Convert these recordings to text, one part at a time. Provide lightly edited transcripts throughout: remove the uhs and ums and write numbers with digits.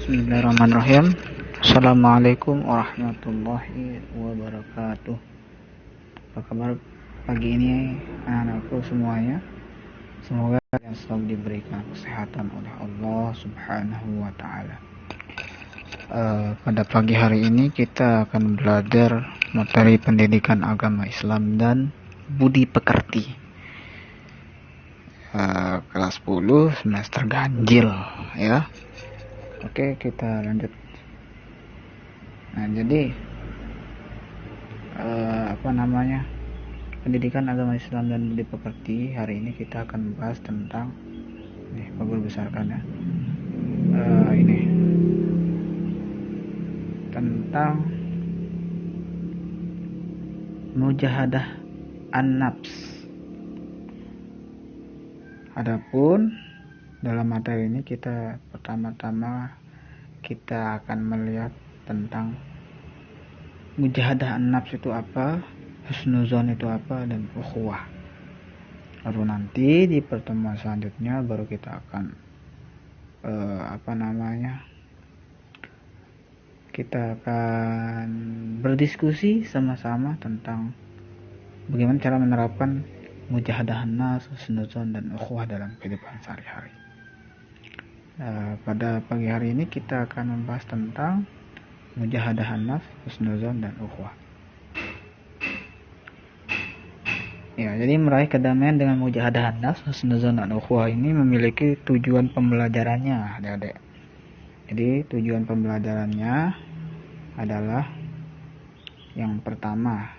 Bismillahirrahmanirrahim. Assalamualaikum warahmatullahi wabarakatuh. Apa kabar pagi ini anak-anakku semuanya? Semoga kalian selalu diberikan kesehatan oleh Allah Subhanahu wa Ta'ala. Pada pagi hari ini kita akan belajar materi pendidikan agama Islam dan budi pekerti. Kelas 10 semester ganjil ya. Oke, kita lanjut. Nah, jadi pendidikan agama Islam dan budi pekerti. Hari ini kita akan membahas tentang Pak Guru besarkan ya. Ini tentang mujahadah an-nafs. Adapun dalam materi ini kita pertama-tama kita akan melihat tentang mujahadah an-nafs itu apa, husnuzon itu apa, dan ukhuwah. Lalu nanti di pertemuan selanjutnya baru kita akan kita akan berdiskusi sama-sama tentang bagaimana cara menerapkan mujahadah an-nafs, husnuzon, dan ukhuwah dalam kehidupan sehari-hari. Pada pagi hari ini kita akan membahas tentang mujahadah an-nafs, husnuzon, dan ukhuwah. Ya, jadi meraih kedamaian dengan mujahadah an-nafs, husnuzon, dan ukhuwah ini memiliki tujuan pembelajarannya, adik-adik. Jadi tujuan pembelajarannya adalah yang pertama,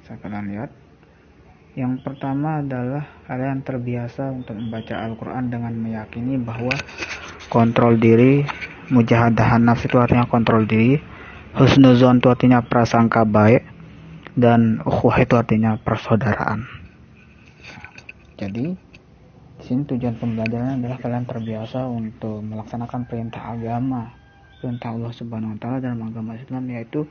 saya akan lihat. Yang pertama adalah kalian terbiasa untuk membaca Al-Quran dengan meyakini bahwa kontrol diri, mujahadah an-nafs itu artinya kontrol diri, husnuzon itu artinya prasangka baik, dan ukhuwah itu artinya persaudaraan. Jadi di sini tujuan pembelajaran adalah kalian terbiasa untuk melaksanakan perintah agama, perintah Allah Subhanahu wa Ta'ala dalam agama Islam, yaitu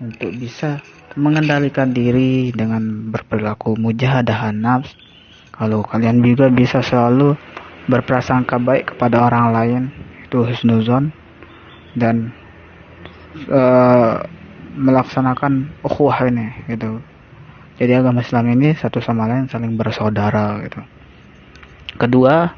untuk bisa mengendalikan diri dengan berperilaku mujahadah an-nafs. Kalau kalian juga bisa selalu berprasangka baik kepada orang lain, itu husnuzon, dan melaksanakan ukhuwah ini gitu. Jadi agama Islam ini satu sama lain saling bersaudara gitu. Kedua,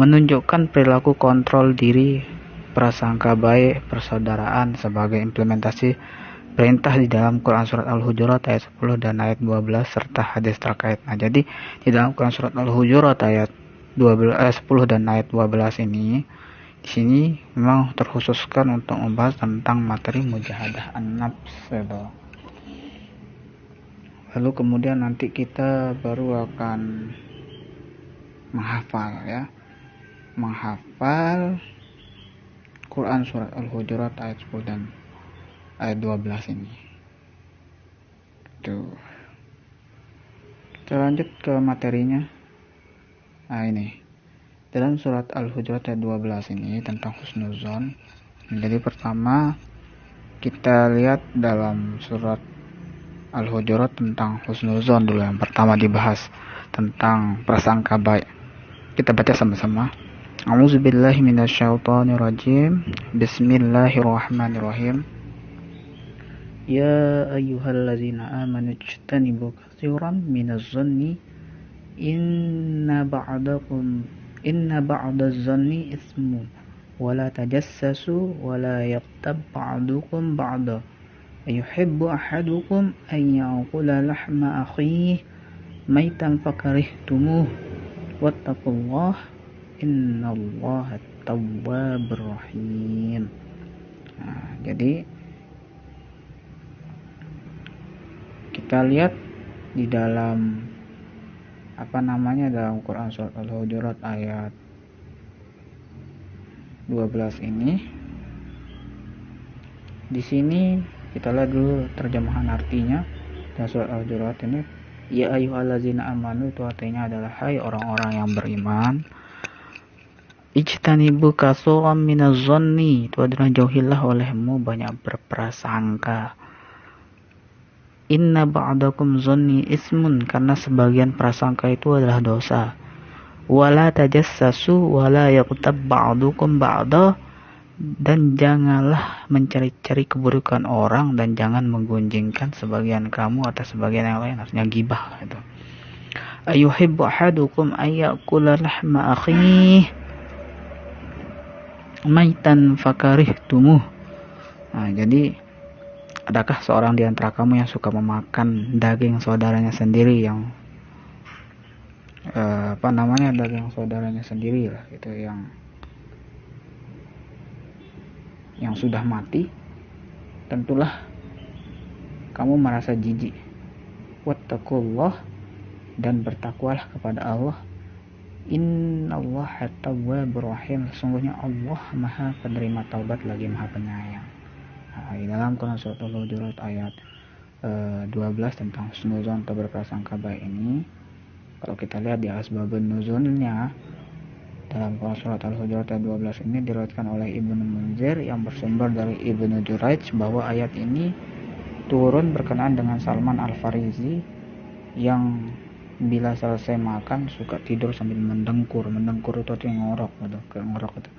menunjukkan perilaku kontrol diri, prasangka baik, persaudaraan sebagai implementasi perintah di dalam Quran surat Al-Hujurat ayat 10 dan ayat 12 serta hadis terkait. Nah, jadi di dalam Quran surat Al-Hujurat ayat 10 dan ayat 12 ini di sini memang terkhususkan untuk membahas tentang materi mujahadah an-nafs gitu. Lalu kemudian nanti kita baru akan menghafal Quran surat Al-Hujurat ayat 10 dan ayat 12 ini. Tuh. Kita lanjut ke materinya. Nah, ini. Dalam surat Al-Hujurat ayat 12 ini tentang husnuzon. Jadi pertama kita lihat dalam surat Al-Hujurat tentang husnuzon dulu, yang pertama dibahas tentang prasangka baik. Kita baca sama-sama. A'udzubillahi minasyaitonirrajim. Bismillahirrahmanirrahim. Ya ayyuhallazina amanu ijtanibu katsiran minaz-zanni inna ba'daz-zanni ismun wa la tajassasu wa la yaghtab ba'dukum ba'da ayuhibbu ahadukum an ya'kula lahma akhihi maitan fakarihtumuh wattaqullaha innallaha tawwabur rahim. Nah, jadi kita lihat di dalam dalam Quran surat Al-Hujurat ayat 12 ini. Di sini kita lihat dulu terjemahan artinya. Dan surat Al-Hujurat ini, ya ayyuhallazina amanu itu artinya adalah hai orang-orang yang beriman. Ijtanibu katsiran minaz-zanni itu adalah jauhilah olehmu banyak berprasangka. Inna ba'dakum zanni ismun, karena sebagian prasangka itu adalah dosa. Wala tajassasu wala yaghtab ba'dukum ba'da, dan janganlah mencari-cari keburukan orang dan jangan menggunjingkan sebagian kamu atas sebagian yang lain, artinya gibah itu. Ayuhibbu ahadukum ayyakula lahma akhihi maitan fakarihtumuh. Nah, jadi adakah seorang di antara kamu yang suka memakan daging saudaranya sendiri yang daging saudaranya sendiri lah gitu, yang sudah mati? Tentulah kamu merasa jijik. Wattaqullah, dan bertakwalah kepada Allah. Innallaha tawwabur rahim, sesungguhnya Allah Maha penerima taubat lagi Maha penyayang. Nah, di dalam Quran surat Al-Hujurat ayat 12 tentang husnuzon atau berprasangka baik ini, kalau kita lihat di asbabun nuzulnya dalam Quran surat Al-Hujurat ayat 12 ini diriwayatkan oleh Ibnu Munzir yang bersumber dari Ibnu Juraij bahwa ayat ini turun berkenaan dengan Salman Al-Farisi yang bila selesai makan suka tidur sambil mendengkur itu artinya ngorok itu.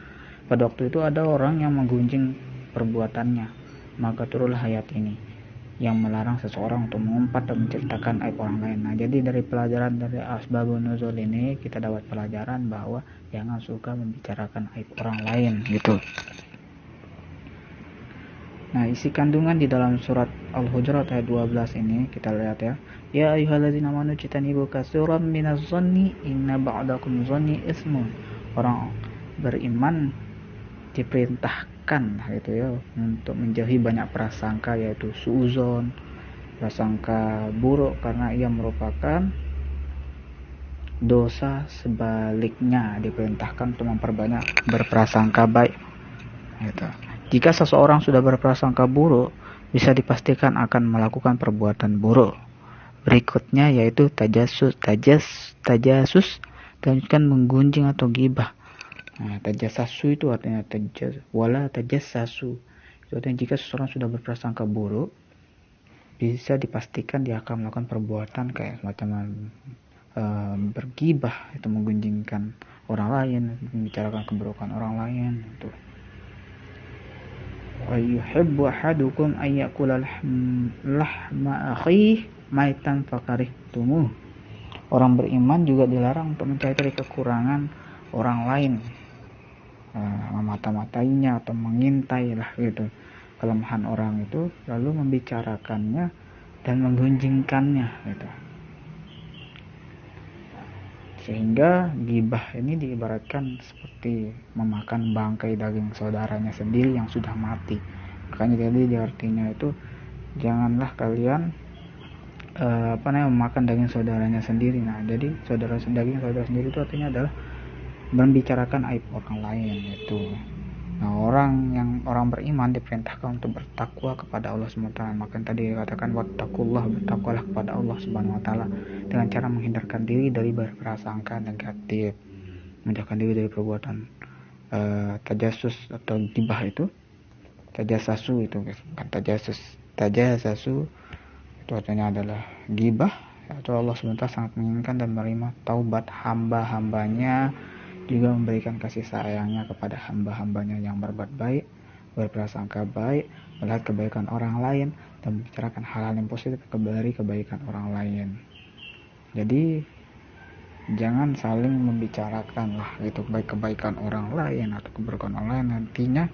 Pada waktu itu ada orang yang menggunjing perbuatannya, maka turunlah ayat ini yang melarang seseorang untuk mengumpat dan menceritakan aib orang lain. Nah, jadi dari pelajaran dari asbabun nuzul ini kita dapat pelajaran bahwa jangan suka membicarakan aib orang lain gitu. Nah, isi kandungan di dalam surat Al-Hujurat ayat 12 ini kita lihat ya. Ya ayyuhalladzina amanu jtanibu katsiran minadh-dhanni inna ba'dakum dhanni ismun. Orang beriman diperintahkan gitu ya untuk menjauhi banyak prasangka, yaitu suuzon, prasangka buruk, karena ia merupakan dosa. Sebaliknya diperintahkan untuk memperbanyak berprasangka baik gitu. Jika seseorang sudah berprasangka buruk, bisa dipastikan akan melakukan perbuatan buruk berikutnya, yaitu tajasus dan kan menggunjing atau gibah. Nah, tajassasu itu artinya wala tajassasu. Itu artinya jika seseorang sudah berprasangka buruk, bisa dipastikan dia akan melakukan perbuatan kayak semacam bergibah, itu menggunjingkan orang lain, membicarakan keburukan orang lain itu. Wa yuhibbu ahadukum ayyakula lahma akhihi maitan fakarihtumuh. Orang beriman juga dilarang untuk mencari kekurangan orang lain, memata-matainya atau mengintai lah gitu kelemahan orang itu, lalu membicarakannya dan menggunjingkannya gitu. Sehingga gibah ini diibaratkan seperti memakan bangkai daging saudaranya sendiri yang sudah mati. Makanya jadi di artinya itu janganlah kalian memakan daging saudaranya sendiri. Nah, jadi daging saudara sendiri itu artinya adalah membicarakan aib orang lain itu. Nah, orang beriman diperintahkan untuk bertakwa kepada Allah SWT. Maka tadi dikatakan wattaqullah, bertakwalah kepada Allah Subhanahu wa taala dengan cara menghindarkan diri dari berprasangka negatif, menjauhkan diri dari perbuatan tajassus atau gibah itu. Tajassasu itu kan tajassasu itu artinya adalah gibah, atau Allah SWT sangat menginginkan dan menerima taubat hamba-hambanya, juga memberikan kasih sayangnya kepada hamba-hambanya yang berbuat baik, berprasangka baik, melihat kebaikan orang lain, dan membicarakan hal-hal yang positif dari kebaikan orang lain. Jadi jangan saling membicarakan lah gitu baik kebaikan orang lain atau keburukan orang lain. Nantinya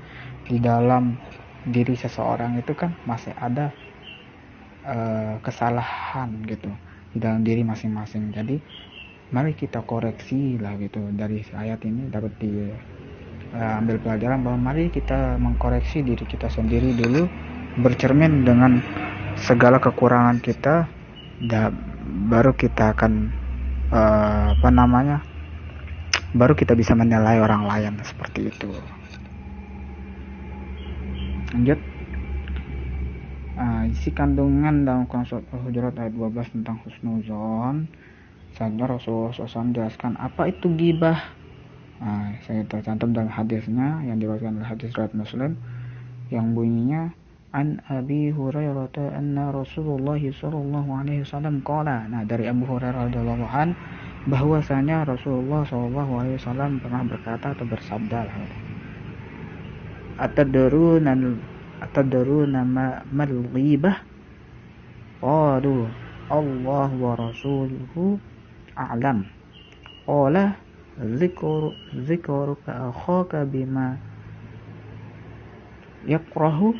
di dalam diri seseorang itu kan masih ada kesalahan gitu di dalam diri masing-masing. Jadi mari kita koreksi lah gitu. Dari ayat ini dapat diambil pelajaran bahwa mari kita mengkoreksi diri kita sendiri dulu, bercermin dengan segala kekurangan kita, baru kita akan baru kita bisa menilai orang lain seperti itu. Lanjut. Isi kandungan dalam Quran surat Al-Hujurat ayat 12 tentang husnuzon. Saja Rasulullah SAW menjelaskan apa itu gibah. Saya tercantum dalam hadisnya yang diriwayatkan oleh hadis riwayat Muslim yang bunyinya an Abi Hurairah anna Rasulullah sallallahu alaihi wasallam qala. Nah, dari Abu Hurairah radhiyallahu an bahwasanya Rasulullah SAW pernah berkata atau bersabda lah, atadruna mal ghibah, qalu Allah wa rasuluhu a'lam, qala zikruka akhaka bima yakrahu,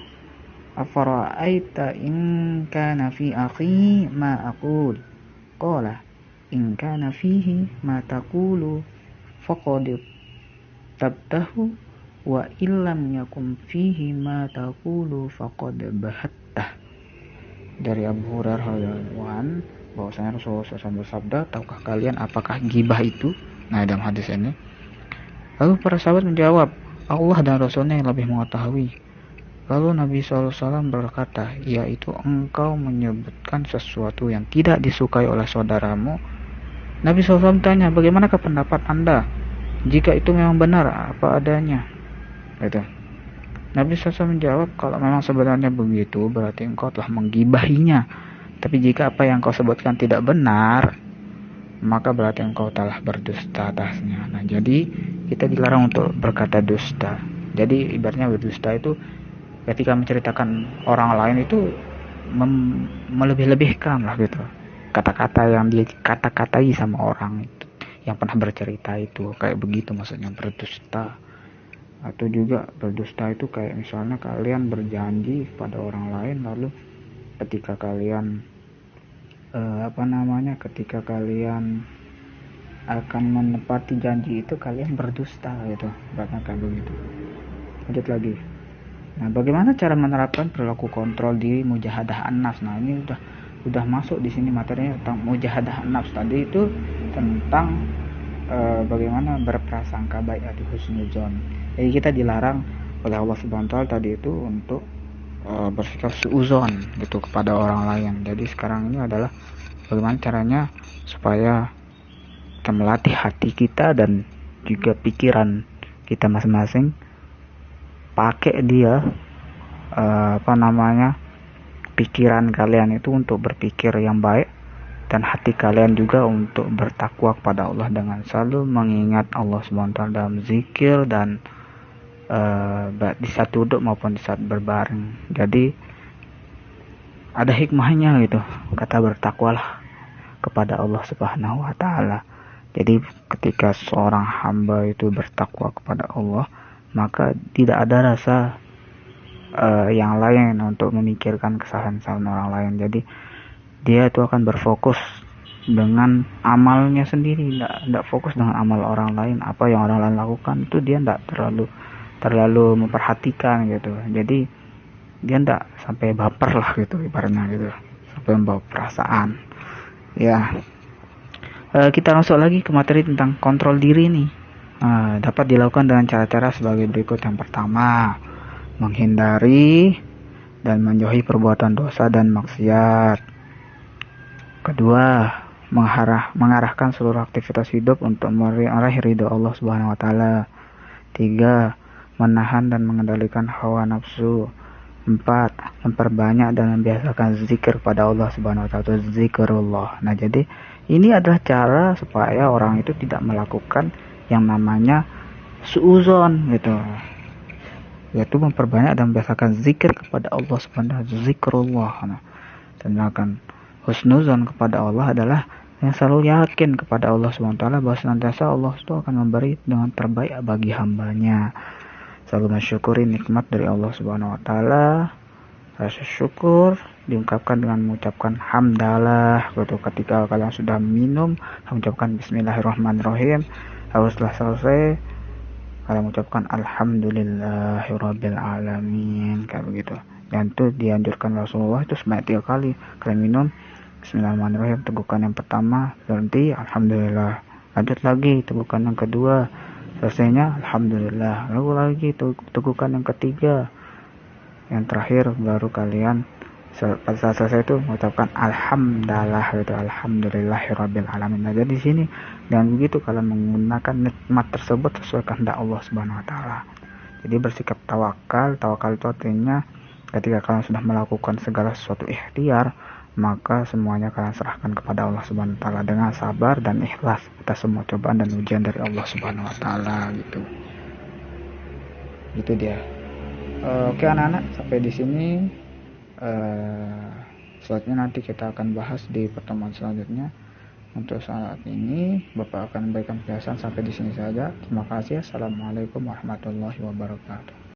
afara'aita in kana fi akhi ma aqul, qala in kana fihi ma taqulu faqad tabtahu wa illam yakum fihi ma taqulu faqad bahattah. Dari Abu Hurairah radhiyallahu anhu bahwasanya Rasulullah SAW bersabda, tahukah kalian apakah gibah itu? Nah, dalam hadis ini, lalu para sahabat menjawab, Allah dan Rasulnya yang lebih mengetahui. Lalu Nabi SAW berkata, yaitu engkau menyebutkan sesuatu yang tidak disukai oleh saudaramu. Nabi SAW tanya, bagaimanakah pendapat anda? Jika itu memang benar, apa adanya? Gitu. Nabi SAW menjawab, kalau memang sebenarnya begitu, berarti engkau telah menggibahinya. Tapi jika apa yang kau sebutkan tidak benar, maka berarti engkau telah berdusta atasnya. Nah, jadi kita dilarang untuk berkata dusta. Jadi ibaratnya berdusta itu ketika menceritakan orang lain itu melebih-lebihkan lah gitu. Kata-kata yang dikata-katai sama orang itu, yang pernah bercerita itu, kayak begitu maksudnya berdusta. Atau juga berdusta itu kayak misalnya kalian berjanji kepada orang lain, lalu ketika kalian ketika kalian akan menepati janji itu kalian berdusta gitu, bahkan kayak begitu. Lanjut lagi. Nah, bagaimana cara menerapkan perilaku kontrol diri mujahadah an-nafs? Nah, ini udah masuk di sini materinya tentang mujahadah an-nafs. Tadi itu tentang bagaimana berprasangka baik atau husnuzon. Jadi kita dilarang oleh Allah Subhanahu wa taala tadi itu untuk bersikap suuzon gitu kepada orang lain. Jadi sekarang ini adalah bagaimana caranya supaya kita melatih hati kita dan juga pikiran kita masing-masing, pakai dia pikiran kalian itu untuk berpikir yang baik, dan hati kalian juga untuk bertakwa kepada Allah dengan selalu mengingat Allah Subhanahu wa taala dalam zikir dan di saat duduk maupun di saat berbaring. Jadi ada hikmahnya gitu, kata bertakwalah kepada Allah Subhanahu wa taala. Jadi ketika seorang hamba itu bertakwa kepada Allah, maka tidak ada rasa yang lain untuk memikirkan kesalahan-kesalahan orang lain. Jadi dia itu akan berfokus dengan amalnya sendiri, tidak fokus dengan amal orang lain. Apa yang orang lain lakukan itu dia tidak terlalu memperhatikan gitu. Jadi dia tidak sampai baper lah gitu, ibaratnya gitu, sampai membawa perasaan. Ya, kita masuk lagi ke materi tentang kontrol diri nih. Dapat dilakukan dengan cara-cara sebagai berikut. Yang pertama, menghindari dan menjauhi perbuatan dosa dan maksiat. Kedua, mengarahkan seluruh aktivitas hidup untuk meraih ridho Allah Subhanahu wa taala. 3, menahan dan mengendalikan hawa nafsu. 4, memperbanyak dan membiasakan zikir kepada Allah Subhanahu wa taala, zikrullah. Nah, jadi ini adalah cara supaya orang itu tidak melakukan yang namanya suuzon gitu, yaitu memperbanyak dan membiasakan zikir kepada Allah Subhanahu wa taala, zikrullah. Nah, dan melakukan husnuzon kepada Allah adalah yang selalu yakin kepada Allah Subhanahu wa taala bahwa senantiasa Allah itu akan memberi dengan terbaik bagi hambanya. Selalu mensyukuri nikmat dari Allah Subhanahu wa taala. Rasa syukur diungkapkan dengan mengucapkan hamdalah gitu. Ketika kalian sudah minum, mengucapkan bismillahirrahmanirrahim. Lalu setelah selesai, kalian mengucapkan alhamdulillahirabbil alamin, kayak begitu. Dan itu dianjurkan Rasulullah itu sebanyak 3 kali. Kalian minum, bismillahirrahmanirrahim, tegukan yang pertama, berhenti, alhamdulillah. Lanjut lagi, tegukan yang kedua, selesainya alhamdulillah. Lalu lagi tegukan yang ketiga, yang terakhir baru kalian pada saat selesai itu mengucapkan alhamdulillah gitu, alhamdulillahirabbil alamin. Nah, jadi di sini dan begitu kalian menggunakan nikmat tersebut sesuai kehendak Allah Subhanahu wa taala. Jadi bersikap tawakal. Tawakal itu artinya ketika kalian sudah melakukan segala sesuatu ikhtiar, maka semuanya kalian serahkan kepada Allah Subhanahu wa taala dengan sabar dan ikhlas atas semua cobaan dan ujian dari Allah Subhanahu wa taala gitu. Itu dia. Oke anak-anak, sampai di sini. Selanjutnya nanti kita akan bahas di pertemuan selanjutnya. Untuk saat ini Bapak akan memberikan penjelasan sampai di sini saja. Terima kasih. Assalamualaikum warahmatullahi wabarakatuh.